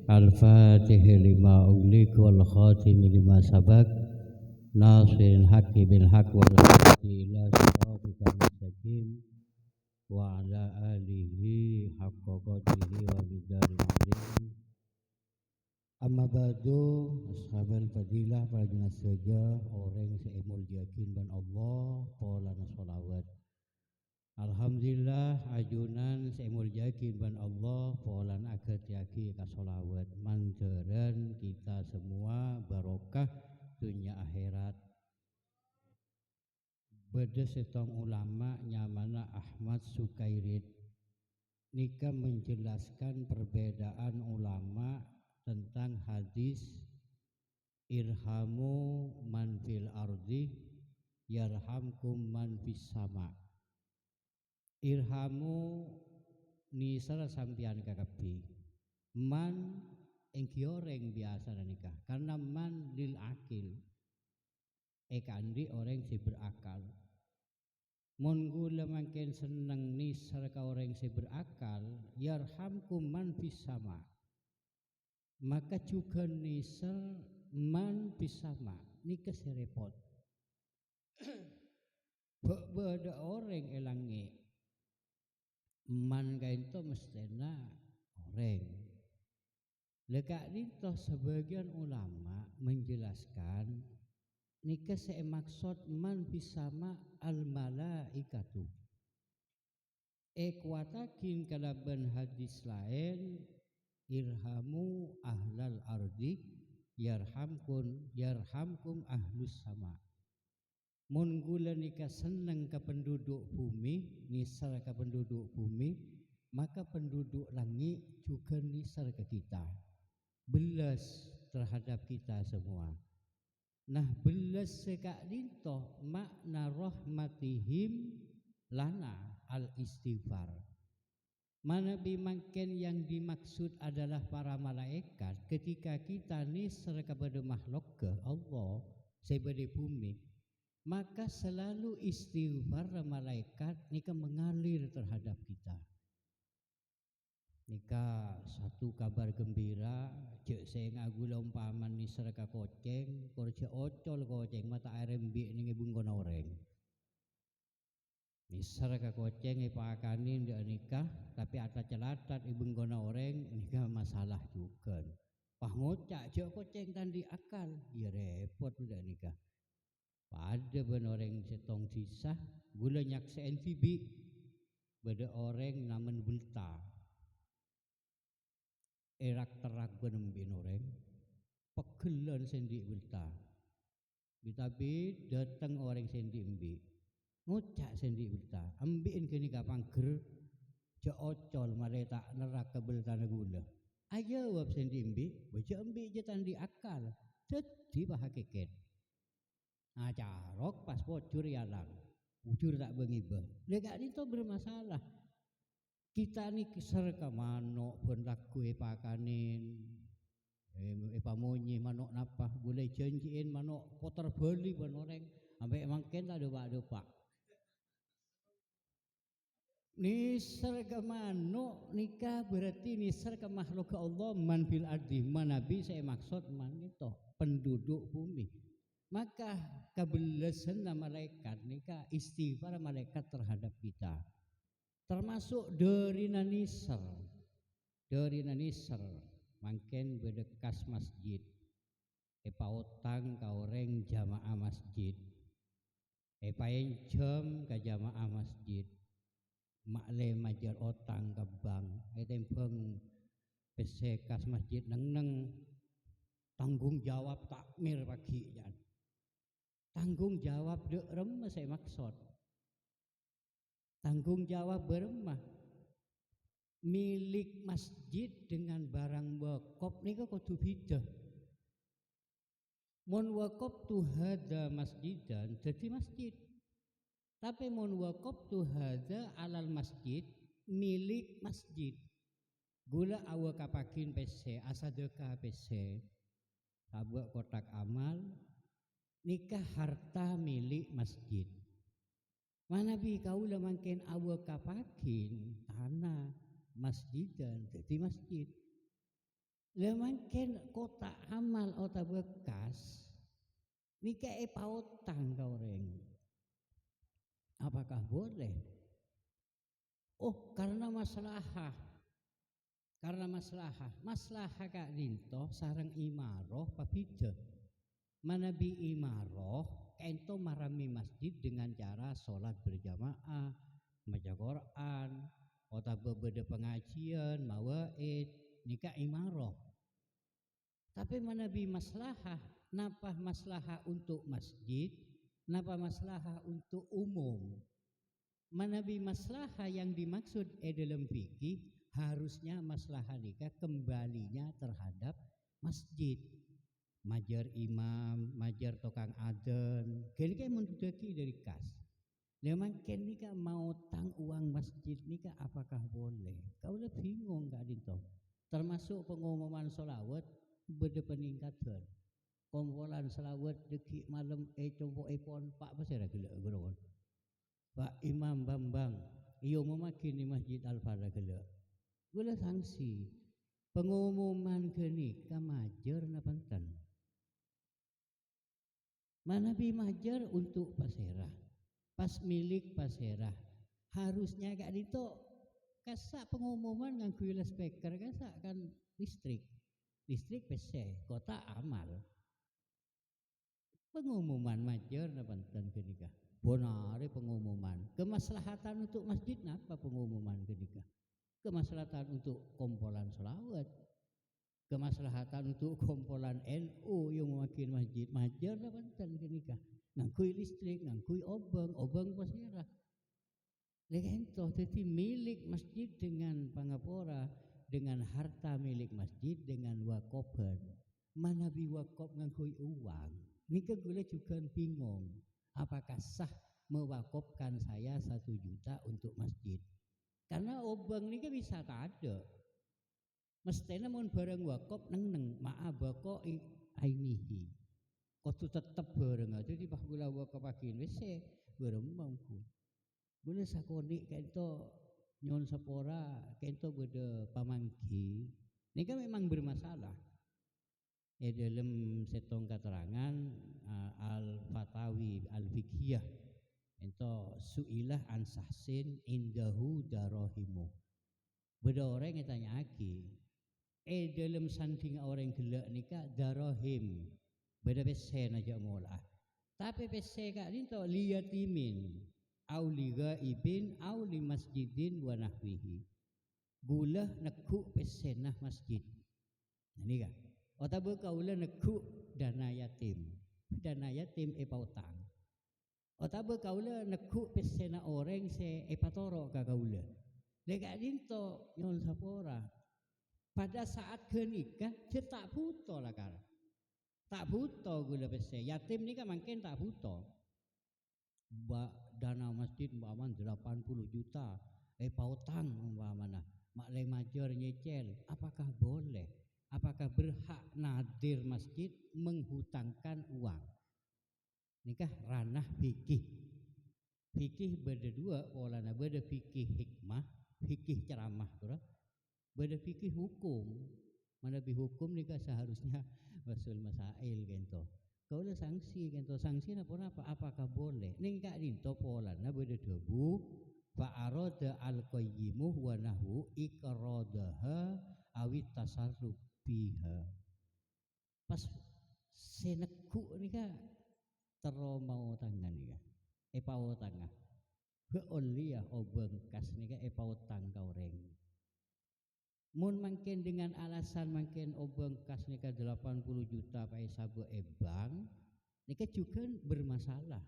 الفاتح لما أغلق والخاتم لما سبق ناصر الحق بالحق والهادي إلى صراطك المستقيم وعلى آله حق قدره ومقداره العظيم. Amma ba'du, ashabal fadilah, para jenas saja orang seimul yakin ban Allah polana sholawat. Alhamdulillah ajunan seimul yakin ban Allah polan aget yaki ka sholawat manteran kita semua barokah dunia akhirat. Beda setong ulama nyamana Ahmad Sukairid nika menjelaskan perbedaan ulama tentang hadis irhamu man fil ardi yarhamkum man fis sama. Irhamu ni salah sampian kakapi man engkioreng biasa nikah karena man lil akil kandi orang si berakal mun gula makin seneng ni sarka orang si berakal yarhamkum man fis sama maka juga nisal man pisama ni keserepot beda orang elangi man kainto mestena orang lega itu sebagian ulama menjelaskan nikah maksud man pisama al malaikatu kuatakin kalaban hadis lain irhamu ahlal ardi yarhamkum ahlus sama. Mun gula nika seneng ke penduduk bumi, nisar ke penduduk bumi, maka penduduk langit juga nisar ke kita. Belas terhadap kita semua. Nah belas sekak dintoh makna rahmatihim lana al istighfar. Mana bimangken yang dimaksud adalah para malaikat ketika kita nisar kepada makhluk ke Allah sebagai bumi maka selalu istighfar malaikat nika mengalir terhadap kita. Nika satu kabar gembira cek saya ngagula umpaman nisar ka koceng korce ocol koceng mata air mbik ning ibung kono oreng. Nisar ka koceng ipakanin dia nikah tapi ada celatat ibung kono orang nikah masalah juga. Pah ngocak cek koceng tandi akal ya repot udah nikah. Pada ben orang setong sisah gula nyak CNVB beda orang namen bulta erak terak benembin orang pegelan sendi bulta bitabi datang orang sendi embi ngocak sendi bulta ambiin kini kapang ger cek ocol mare tak nerak kebel tanah gula aja wap sendi embi baca embi je tandi akal jadi bahakiket acarok pas bocur yalang bocur tak bengibah lega itu bermasalah kita ni keser ke manok pun laku pakanin pamonyi manok napah boleh janjiin manok kotor beli pun orang sampai mangken tak ada pak nisar ke manok nikah berarti nisar ke makhluk Allah man fil ardi man nabi saya maksud man itu penduduk bumi. Maka kebelasan malaikat nikah istighfar malaikat terhadap kita termasuk dari nanisar mangken bedekas masjid pautang ka orang jamaah masjid paencem ka jamaah masjid makle majar otang ka bang tempeng pesekas masjid neng tanggung jawab takmir pagi jan tanggung jawab de remah saya maksud tanggung jawab beremah milik masjid dengan barang wakaf nika kudu beda mun wakaf tu hada masjidan jadi masjid tapi mun wakaf tu hada alal masjid milik masjid gula awa kapakin PC asadeka PC sabuk kotak amal nikah harta milik masjid. Mana bi kaula mangken awa kapakin tanah masjid dan jadi masjid. Lah mangken kotak amal ota bekas nika pautang kau reng. Apakah boleh? Oh, karena maslahah. Karena maslahah kak dinto sarang imaroh papida. Manabi imaroh ento marami masjid dengan cara sholat berjamaah, baca Quran, atau berbeda pengajian, mawaid, nikah imaroh. Tapi manabi maslahah, napa maslahah untuk masjid, napa maslahah untuk umum. Manabi maslahah yang dimaksud dalam fikih harusnya maslahah nikah kembalinya terhadap masjid. Majar imam, majar tukang aden, kini kan mendudaki dari kas. Memang kini kan mau tang uang masjid ni kan apakah boleh? Kau le bingung kak dinto. Termasuk pengumuman solawat beda peningkatan. Kumpulan solawat deki malam coba pon pak pasir gila geron. Pak Imam Bambang, iyo memakin di Masjid Al-Farah gila. Gula sanksi. Pengumuman kini kan majar na pantan. Manabi majar untuk pasera, pas milik pasera. Harusnya kak dito kasak pengumuman dengan kuila speaker kasak kan listrik PC kota amal. Pengumuman majar na pantan kenikah. Bonare pengumuman. Kemaslahatan untuk masjid apa pengumuman kenikah? Kemaslahatan untuk kumpulan selawat. Kemaslahatan untuk kumpulan NU yang mewakili masjid majar lah pantan kenikah ngangkui listrik ngangkui obang pasirah legento jadi milik masjid dengan pangapora dengan harta milik masjid dengan wakoban mana bi wakop ngangkui uang nika gula juga bingung apakah sah mewakopkan saya 1 juta untuk masjid karena obang nika bisa tak ada. Mestinya mun bareng wakop neng maaf bako ainihi. Kotu tetep bareng aja di pas gula wakop akin wese bareng mampu. Gula sakoni kento nyon sapora kento beda pamangki. Ini kan memang bermasalah. Dalam setong keterangan Al-Fatawi Al-Fiqhiyah ento suilah ansahsin indahu darohimu. Beda orang yang tanya aki. Dalam sanding orang gelak nikah darohim beda pesen aja mula tapi pesen kak ini tau liyatimin au liga ibin au li masjidin wa nahwihi gula nekuk pesenah masjid ini kan otak berkaulah nekuk dana yatim pautang otak berkaulah nekuk pesenah orang se patoro kakaulah lega dinto nyon sapora pada saat kenikah dia tak butuh lah kan tak butuh gula pese yatim ni kan makin tak butuh dana masjid umpaman 80 juta pautang umpamana mak le majer nyecel apakah boleh apakah berhak nadir masjid menghutangkan uang nikah ranah fikih beda dua polana beda fikih hikmah fikih ceramah tu beda fikih hukum mana bi hukum ni kan seharusnya basul masail gento kau le sanksi gento sanksi apa apakah boleh ning kak dinto polana beda debu fa arada al qayyimu wa nahu iqradaha awit tasarruf biha pas seneku ni kan tero mau tangan ni kan pau tangah ke olia obeng kas ni kan pau tang kau reng mun makin dengan alasan makin obeng kas nikah 80 juta pakai sabu bank nikah juga bermasalah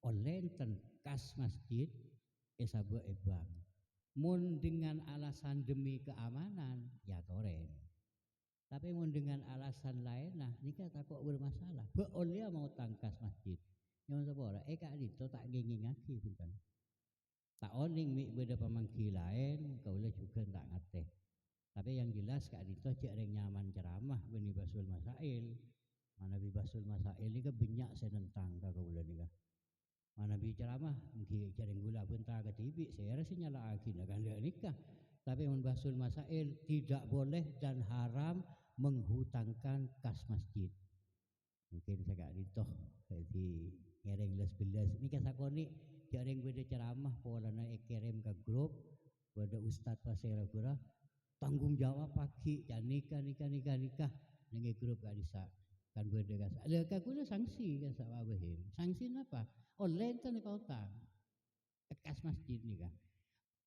oleh enten kas masjid sabu bank mun dengan alasan demi keamanan ya toreng tapi mun dengan alasan lain nah nikah takut bermasalah be oleh mau tangkas masjid yang sebora kak dito tak ngingingaki bukan tak oning mi beda pamangki lain kau le juga tak ngateh tapi yang jelas kak dito cek reng nyaman ceramah beni basul masail mana bi basul masail ni kan banyak saya nentang kak bulan ni kan mana bi ceramah mungkin jareng gula bentah ke TV saya rasa nyala akin akan dia nikah tapi mun basul masail tidak boleh dan haram menghutangkan kas masjid. Mungkin saya kak ditoh jadi ngereng les-beles ini kan sakoni jareng beda ceramah polana ekerem ke grup pada ustad pasera kura tanggung jawab pagi ya nikah nengi grup gak bisa kan beda kan ada kaguna sanksi kan sak wabahim sanksi apa online kan kau tang kas masjid ni kan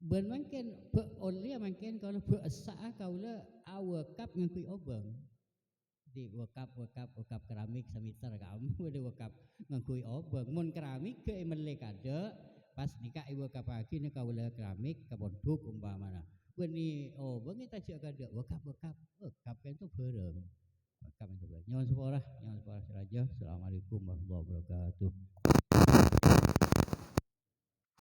ben mungkin oleh mungkin kalau beasa kaulah awakap ngakui obang di wakap keramik semiter kamu ada wakap ngakui obang mun keramik ke melek ada pas nikah wakap pagi ni kaulah keramik kabonduk umpamana beni obang kita cak ada wakap kan itu bareng wakap itu bareng nyawa seporah saja. Assalamualaikum warahmatullahi wabarakatuh.